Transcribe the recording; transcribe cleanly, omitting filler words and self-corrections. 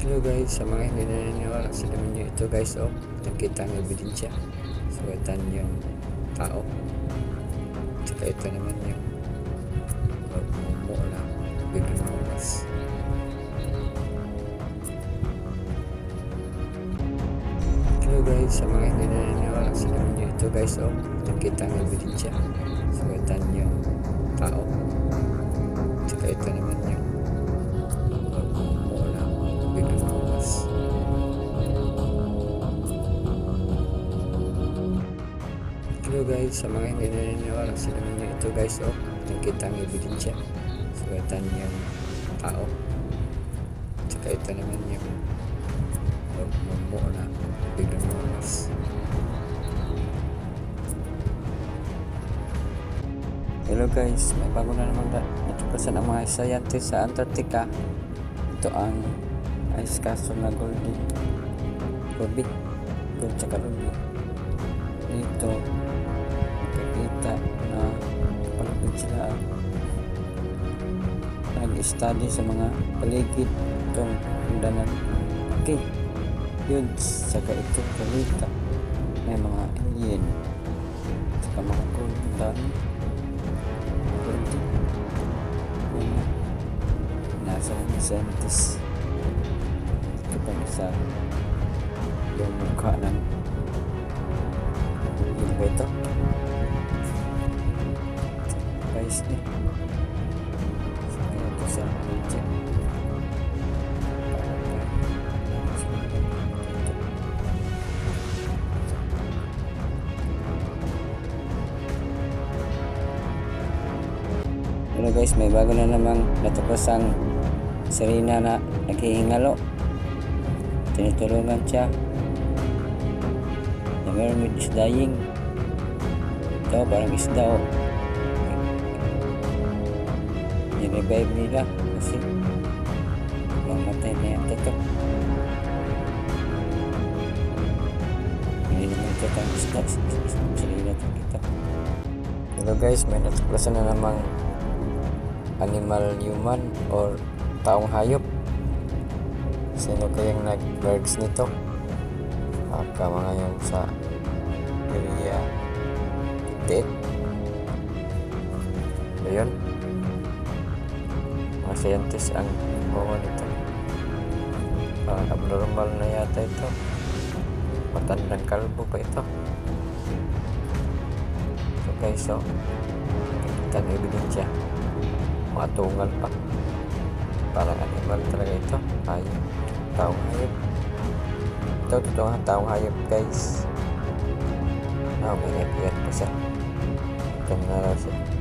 Hello guys, sa mga hindi naniniwala sa lamin nyo ito guys, nakita ang ebidensya. So ito yung tao. Tsaka ito naman yung magmumuo na biglang lumas. Hello guys, sa mga hindi naniniwala sa lamin nyo ito guys, nakita ang ebidensya. So ito yung tao. Tsaka ito naman yung magmumuo na biglang lumas. Hello guys, sa mga hindi naniniwala sa lamin nyo ito guys, nakita ang ebidensya. So ito yung tao. Tsaka ito naman yung magmumuo na biglang lumas. Hello guys, may bago na naman natuklasan ang mga scientist sa Antarctica. Ito ang ice castle na Gold tsaka ruby. Dito makikita na palapit sila nag-study sa mga paligid itong undanan. Okay, yun, saka ito kalita may mga alien saka mga kundan mga nasa mga scientist. Ito pa isa yung mukha ng yung ba ito guys niya. So kaya ito sa media Hello guys, may bago na namang natuklasang Serena na naghihingalo. Tinutulungan siya. The mermaid is dying. Ito parang isda i-revive nila kasi mamatay na yata ito. Hindi naman ito ang isda. Serena ito kita. Hello guys, may natuklasan na namang animal human or taong hayop. Sino kayang nag-merge nito? Baka mga yung sa area 58. Ayun, mga scientist ang gumawa nito. Abnormal na yata ito. Matandang kalbo pa ito. So guys, kita ang ebidensya. Matungal pa. Parang animal talaga ito. Hayop. Taong hayop. Ito totoong taong hayop guys. May iyak pa siya. Ito na raw siya.